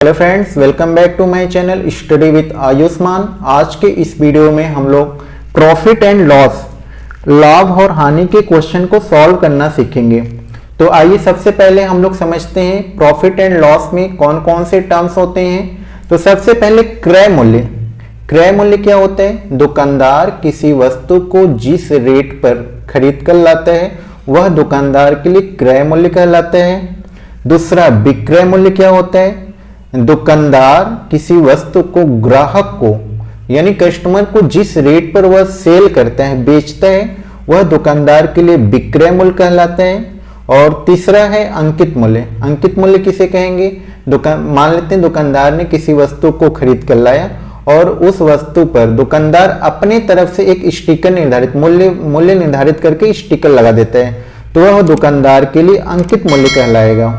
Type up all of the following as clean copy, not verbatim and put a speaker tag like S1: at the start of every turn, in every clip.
S1: Hello friends, welcome back to my channel study with Ayushman. आज के इस वीडियो में हम लोग प्रॉफिट एंड लॉस, लाभ और हानि के क्वेश्चन को सॉल्व करना सीखेंगे। तो आइए सबसे पहले हम लोग समझते हैं प्रॉफिट एंड लॉस में कौन कौन से टर्म्स होते हैं। तो सबसे पहले क्रय मूल्य। क्रय मूल्य क्या होता है? दुकानदार किसी वस्तु को जिस रेट पर खरीद कर लाता है वह दुकानदार के लिए क्रय मूल्य कहलाता है। दूसरा विक्रय मूल्य क्या होता है? दुकानदार किसी वस्तु को ग्राहक को यानी कस्टमर को जिस रेट पर वह सेल करता है, बेचता है, वह दुकानदार के लिए विक्रय मूल्य कहलाता है। और तीसरा है अंकित मूल्य। अंकित मूल्य किसे कहेंगे? मान लेते हैं दुकानदार ने किसी वस्तु को खरीद कर लाया और उस वस्तु पर दुकानदार अपने तरफ से एक स्टिकर निर्धारित मूल्य निर्धारित करके स्टिकर लगा देता है, तो वह दुकानदार के लिए अंकित मूल्य कहलाएगा।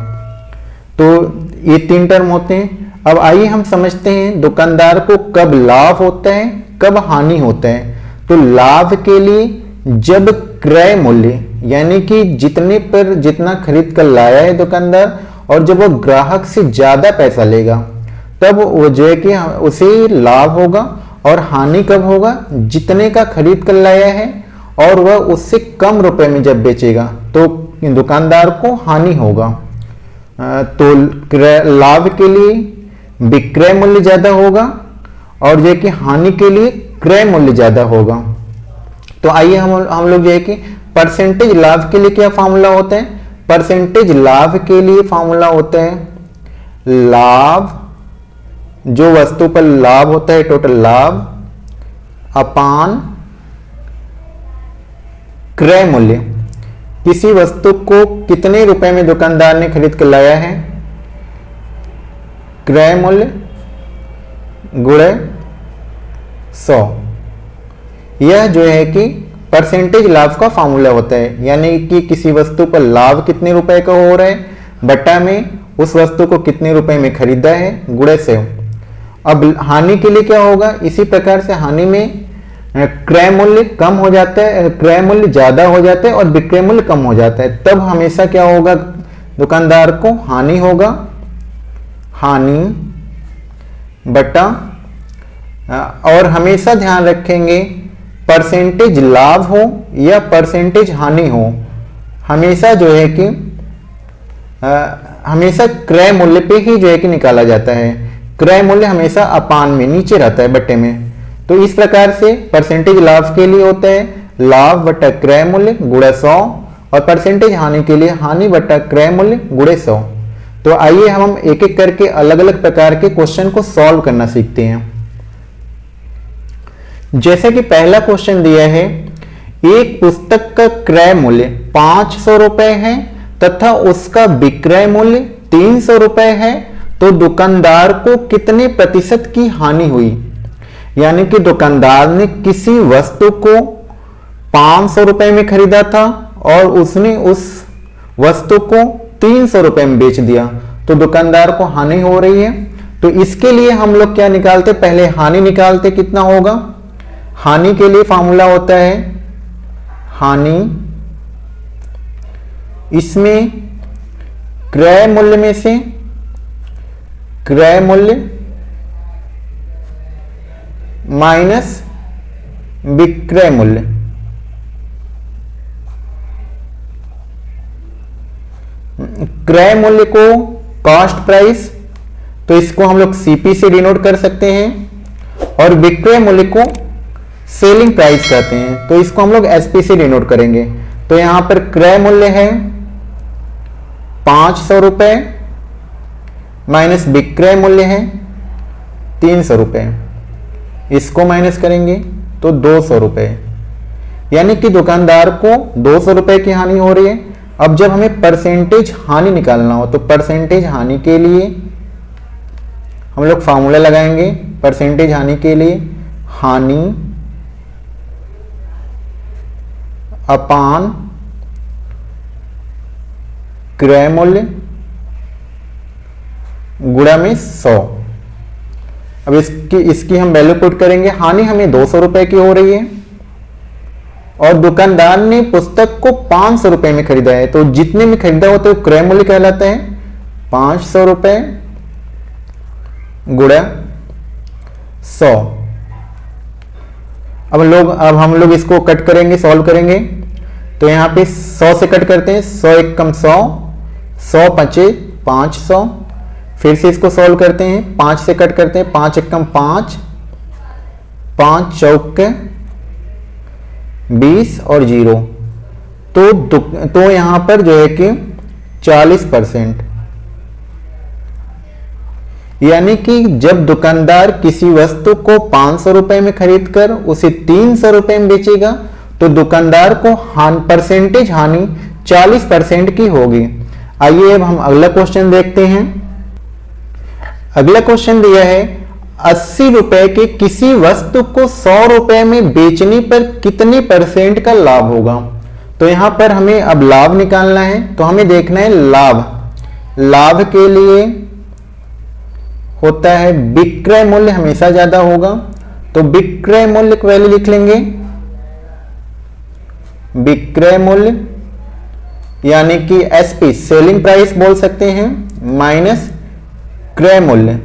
S1: तो ये तीन टर्म होते हैं। अब आइए हम समझते हैं दुकानदार को कब लाभ होता है, कब हानि होता है। तो लाभ के लिए जब क्रय मूल्य यानी कि जितने पर जितना खरीद कर लाया है दुकानदार और जब वो ग्राहक से ज्यादा पैसा लेगा तब वो जो है कि उसे लाभ होगा। और हानि कब होगा? जितने का खरीद कर लाया है और वह उससे कम रुपए में जब बेचेगा तो दुकानदार को हानि होगा। तो लाभ के लिए विक्रय मूल्य ज्यादा होगा और जो कि हानि के लिए क्रय मूल्य ज्यादा होगा। तो आइए हम लोग जो है कि परसेंटेज लाभ के लिए क्या फॉर्मूला होता है? परसेंटेज लाभ के लिए फॉर्मूला होता है लाभ, जो वस्तु पर लाभ होता है टोटल लाभ अपान क्रय मूल्य। किसी वस्तु को कितने रुपए में दुकानदार ने खरीद कर लाया है, क्रय मूल्य गुणे 100। यह जो है कि परसेंटेज लाभ का फॉर्मूला होता है, यानी कि किसी वस्तु पर लाभ कितने रुपए का हो रहा है बटा में उस वस्तु को कितने रुपए में खरीदा है गुणे 100। अब हानि के लिए क्या होगा? इसी प्रकार से हानि में क्रय मूल्य कम हो जाता है, क्रय मूल्य ज्यादा हो जाता है और विक्रय मूल्य कम हो जाता है, तब हमेशा क्या होगा? दुकानदार को हानि होगा। हानि बटा, और हमेशा ध्यान रखेंगे परसेंटेज लाभ हो या परसेंटेज हानि हो, हमेशा जो है कि हमेशा क्रय मूल्य पे ही जो है कि निकाला जाता है। क्रय मूल्य हमेशा अपान में नीचे रहता है बट्टे में। तो इस प्रकार से परसेंटेज लाभ के लिए होता है लाभ बटा क्रय मूल्य गुणे 100 और परसेंटेज हानि के लिए हानि बटा क्रय मूल्य गुणे 100। तो आइए हम एक एक करके अलग अलग प्रकार के क्वेश्चन को सॉल्व करना सीखते हैं। जैसे कि पहला क्वेश्चन दिया है, एक पुस्तक का क्रय मूल्य 500 रुपए है तथा उसका विक्रय मूल्य 300 रुपए है, तो दुकानदार को कितने प्रतिशत की हानि हुई? यानी कि दुकानदार ने किसी वस्तु को 500 रुपए में खरीदा था और उसने उस वस्तु को 300 रुपए में बेच दिया, तो दुकानदार को हानि हो रही है। तो इसके लिए हम लोग क्या निकालते? पहले हानि निकालते, कितना होगा? हानि के लिए फॉर्मूला होता है हानि, इसमें क्रय मूल्य में से क्रय मूल्य माइनस विक्रय मूल्य। क्रय मूल्य को कॉस्ट प्राइस, तो इसको हम लोग सीपी से डिनोट कर सकते हैं, और विक्रय मूल्य को सेलिंग प्राइस कहते हैं, तो इसको हम लोग एसपी से डिनोट करेंगे। तो यहां पर क्रय मूल्य है 500 रुपए माइनस विक्रय मूल्य है 300 रुपए, इसको माइनस करेंगे तो 200 रुपए, यानी कि दुकानदार को 200 रुपए की हानि हो रही है। अब जब हमें परसेंटेज हानि निकालना हो तो परसेंटेज हानि के लिए हम लोग फॉर्मूला लगाएंगे। परसेंटेज हानि के लिए हानि अपान क्रय मूल्य गुणा में 100। अब इसकी हम वैल्यू पुट करेंगे। हानि हमें 200 रुपए की हो रही है और दुकानदार ने पुस्तक को 500 रुपए में खरीदा है, तो जितने में खरीदा हो तो क्रय मूल्य कहलाता है 500 रुपए गुणा 100। अब हम लोग इसको कट करेंगे, सॉल्व करेंगे। तो यहाँ पे 100 से कट करते हैं, 100 एक कम 100, 100 पचे 500। फिर से इसको सॉल्व करते हैं, 5 से कट करते हैं, 5 एक कम 5, 5 चौक 20 और 0। तो यहां पर जो है कि 40%, यानी कि जब दुकानदार किसी वस्तु को 500 रुपए में खरीदकर उसे 300 रुपए में बेचेगा तो दुकानदार को परसेंटेज हानि 40% की होगी। आइए अब हम अगला क्वेश्चन देखते हैं। अगला क्वेश्चन दिया है 80 रुपए के किसी वस्तु को 100 रुपए में बेचने पर कितने परसेंट का लाभ होगा। तो यहां पर हमें अब लाभ निकालना है, तो हमें देखना है लाभ के लिए होता है विक्रय मूल्य हमेशा ज्यादा होगा, तो विक्रय मूल्य की वैल्यू लिख लेंगे, विक्रय मूल्य यानी कि एसपी सेलिंग प्राइस बोल सकते हैं, माइनस क्रय मूल्य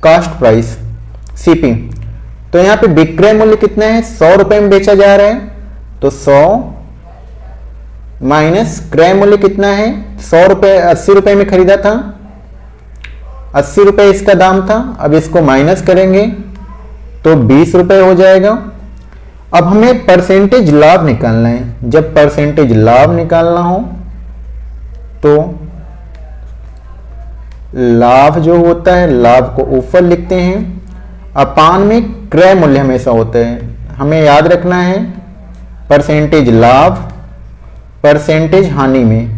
S1: कॉस्ट प्राइस सीपी। तो यहां पे विक्रय मूल्य कितना है, 100 रुपए में बेचा जा रहा है, तो 100 माइनस क्रय मूल्य कितना है, 100 रुपए 80 रुपए में खरीदा था, 80 रुपए इसका दाम था। अब इसको माइनस करेंगे तो 20 रुपए हो जाएगा। अब हमें परसेंटेज लाभ निकालना है। जब परसेंटेज लाभ निकालना हो तो लाभ जो होता है, लाभ को ऊपर लिखते हैं, अपान में क्रय मूल्य हमेशा होता है। हमें याद रखना है परसेंटेज लाभ परसेंटेज हानि में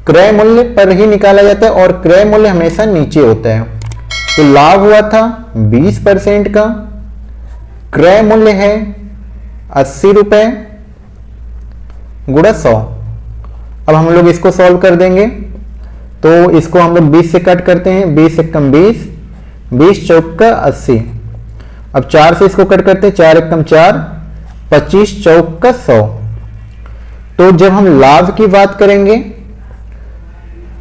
S1: क्रय मूल्य पर ही निकाला जाता है और क्रय मूल्य हमेशा नीचे होता है। तो लाभ हुआ था 20% का, क्रय मूल्य है 80 रुपए गुणा 100। अब हम लोग इसको सॉल्व कर देंगे, तो इसको हम लोग 20 से कट करते हैं, 20 एक कम 20, 20 चौक का 80। अब 4 से इसको कट करते हैं, 4 एक कम 4, 25 चौक का 100। तो जब हम लाभ की बात करेंगे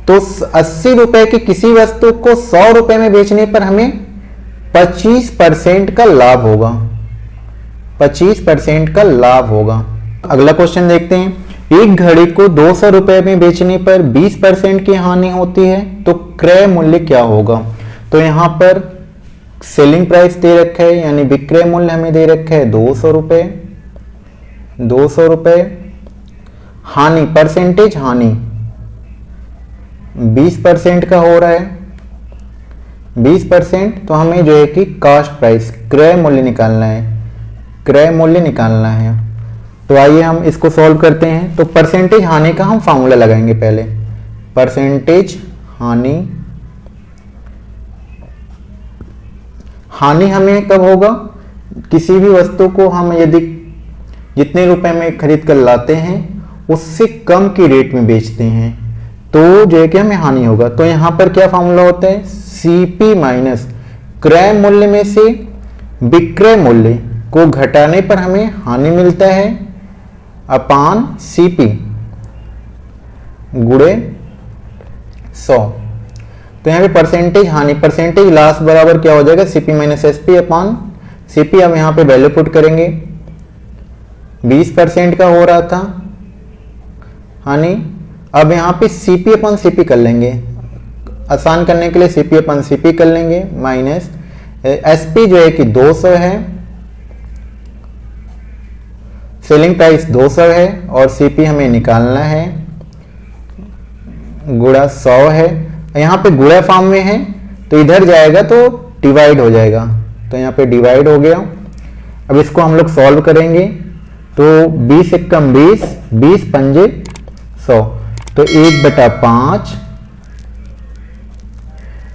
S1: तो 80 रुपए की किसी वस्तु को 100 रुपए में बेचने पर हमें 25% का लाभ होगा, 25% का लाभ होगा। अगला क्वेश्चन देखते हैं। एक घड़ी को 200 रुपए में बेचने पर 20% की हानि होती है, तो क्रय मूल्य क्या होगा। तो यहां पर सेलिंग प्राइस दे रखा है, यानी विक्रय मूल्य हमें दे रखा है 200 रुपए, 200 रुपए, हानि परसेंटेज हानि 20% का हो रहा है, 20%। तो हमें जो है कि कॉस्ट प्राइस क्रय मूल्य निकालना है, क्रय मूल्य निकालना है। तो आइए हम इसको सॉल्व करते हैं। तो परसेंटेज हानि का हम फॉर्मूला लगाएंगे पहले, परसेंटेज हानि, हानि हमें कब होगा, किसी भी वस्तु को हम यदि जितने रुपए में खरीद कर लाते हैं उससे कम की रेट में बेचते हैं तो जो है कि हमें हानि होगा। तो यहां पर क्या फॉर्मूला होता है, सीपी माइनस क्रय मूल्य में से विक्रय मूल्य को घटाने पर हमें हानि मिलता है, अपान सीपी गुणे 100। तो यहां पे परसेंटेज हानि परसेंटेज लॉस बराबर क्या हो जाएगा, सीपी माइनस एसपी अपान सीपी। हम यहां पे वैल्यू पुट करेंगे, 20% का हो रहा था हानि। अब यहां पे सीपी अपन सीपी कर लेंगे, आसान करने के लिए सीपी अपन सीपी कर लेंगे, माइनस एसपी जो है कि 200 है, सेलिंग प्राइस 200 है और सीपी हमें निकालना है, गुणा 100 है। यहां पे गुणा फॉर्म में है तो इधर जाएगा तो डिवाइड हो जाएगा, तो यहां पे डिवाइड हो गया। अब इसको हम लोग सॉल्व करेंगे, तो 20 एक कम 20, 20 पंजे 100, तो 1/5।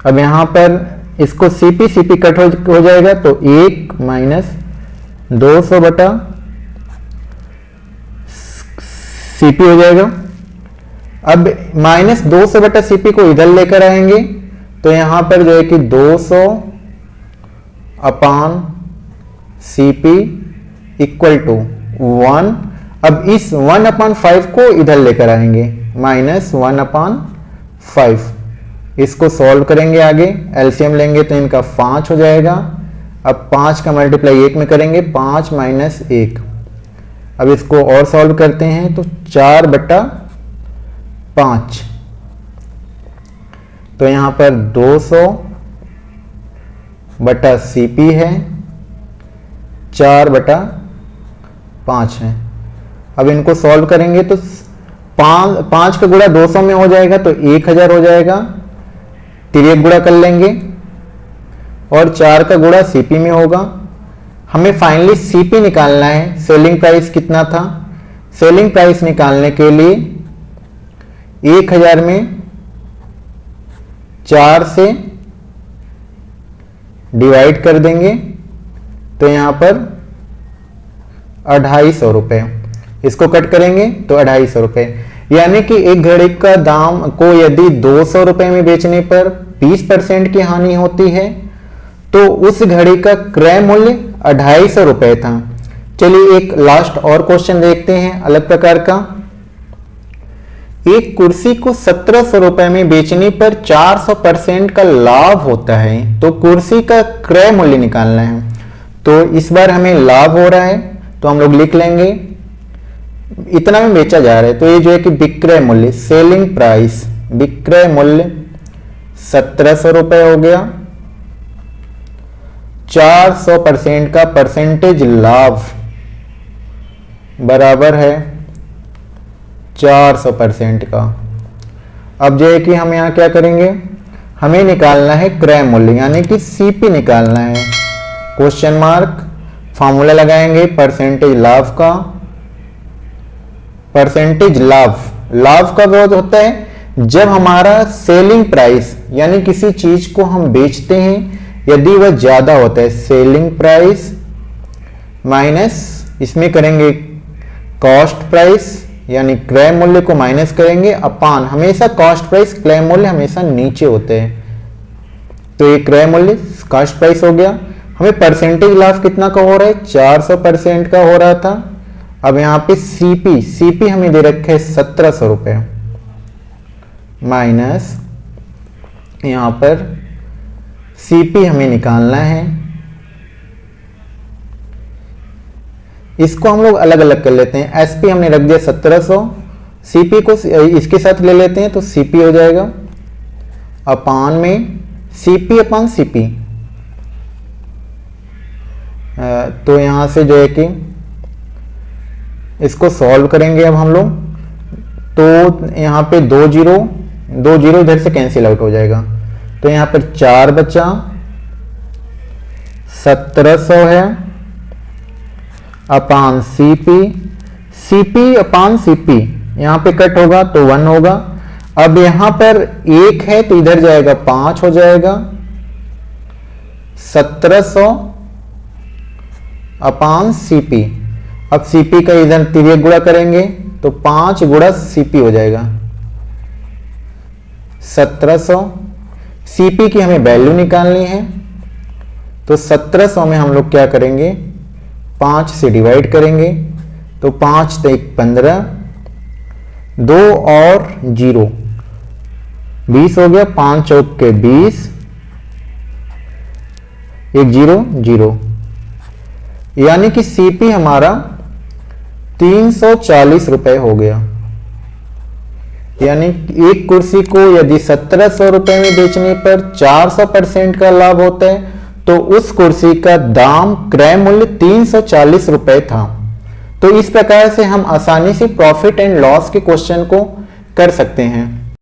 S1: अब यहां पर इसको सीपी सीपी कट हो जाएगा, तो 1 माइनस 200 बटा सीपी हो जाएगा। अब माइनस 200 बटा सीपी को इधर लेकर आएंगे, तो यहां पर जो है कि 200 अपान सीपी इक्वल टू 1। अब इस 1/5 को इधर लेकर आएंगे, माइनस 1/5। 5। इसको सॉल्व करेंगे, आगे एलसीएम लेंगे तो इनका 5 हो जाएगा। अब 5 का मल्टीप्लाई 1 में करेंगे, 5 माइनस 1। अब इसको और सॉल्व करते हैं तो 4/5। तो यहां पर 200/CP है, 4/5 है। अब इनको सॉल्व करेंगे तो 5 का गुणा 200 में हो जाएगा तो 1000 हो जाएगा। तिर्यक गुणा कर लेंगे और 4 का गुणा सीपी में होगा। हमें फाइनली सीपी निकालना है, सेलिंग प्राइस कितना था। सेलिंग प्राइस निकालने के लिए 1000 में 4 से डिवाइड कर देंगे तो यहां पर 250 रुपए। इसको कट करेंगे तो 250 रुपए, यानी कि एक घड़ी का दाम को यदि 200 रुपए में बेचने पर 20% की हानि होती है तो उस घड़ी का क्रय मूल्य 250 रुपए था। चलिए एक लास्ट और क्वेश्चन देखते हैं अलग प्रकार का। एक कुर्सी को 1700 रुपए में बेचने पर 400% का लाभ होता है, तो कुर्सी का क्रय मूल्य निकालना है। तो इस बार हमें लाभ हो रहा है तो हम लोग लिख लेंगे इतना में बेचा जा रहा है, तो ये जो है कि विक्रय मूल्य, सेलिंग प्राइस, विक्रय मूल्य 1700 रुपए हो गया। 400% का परसेंटेज लाभ बराबर है 400% का। अब जो है कि हम यहां क्या करेंगे, हमें निकालना है क्रय मूल्य यानी कि सीपी निकालना है। क्वेश्चन मार्क, फॉर्मूला लगाएंगे परसेंटेज लाभ का। परसेंटेज लाभ, लाभ का बहुत होता है जब हमारा सेलिंग प्राइस यानी किसी चीज को हम बेचते हैं यदि वह ज्यादा होता है, सेलिंग प्राइस माइनस इसमें करेंगे कॉस्ट प्राइस यानी क्रय मूल्य को माइनस करेंगे अपान, हमेशा कॉस्ट प्राइस क्रय मूल्य हमेशा नीचे होते हैं, तो ये क्रय मूल्य कॉस्ट प्राइस हो गया। हमें परसेंटेज लाभ कितना का हो रहा है, 400% का हो रहा था। अब यहां पे सीपी, सीपी हमें दे रखे है 1700 रुपए माइनस यहां पर सीपी हमें निकालना है। इसको हम लोग अलग अलग कर लेते हैं। एसपी हमने रख दिया 1700, सीपी को इसके साथ ले लेते हैं तो सीपी हो जाएगा अपान में सीपी अपान सीपी। तो यहां से जो है कि इसको सॉल्व करेंगे अब हम लोग, तो यहां पे 2 जीरो इधर से कैंसिल आउट हो जाएगा, तो यहां पर 4 बचा, 1700 है अपान सीपी, सीपी अपान सीपी यहां पे कट होगा तो 1 होगा। अब यहां पर 1 है तो इधर जाएगा 5 हो जाएगा, 1700 अपान सीपी। अब सीपी का इधर तिर्यक गुणा करेंगे तो 5 गुणा सीपी हो जाएगा 1700। सीपी की हमें वैल्यू निकालनी है तो 1700 में हम लोग क्या करेंगे, 5 से डिवाइड करेंगे तो 5 × 1 15, 2 और 0 20 हो गया, 5 चौक के 20, 1 0 0, यानी कि सीपी हमारा 340 रुपए हो गया। यानी एक कुर्सी को यदि 1700 रुपए में बेचने पर 400% का लाभ होता है तो उस कुर्सी का दाम क्रय मूल्य 340 रुपए था। तो इस प्रकार से हम आसानी से प्रॉफिट एंड लॉस के क्वेश्चन को कर सकते हैं।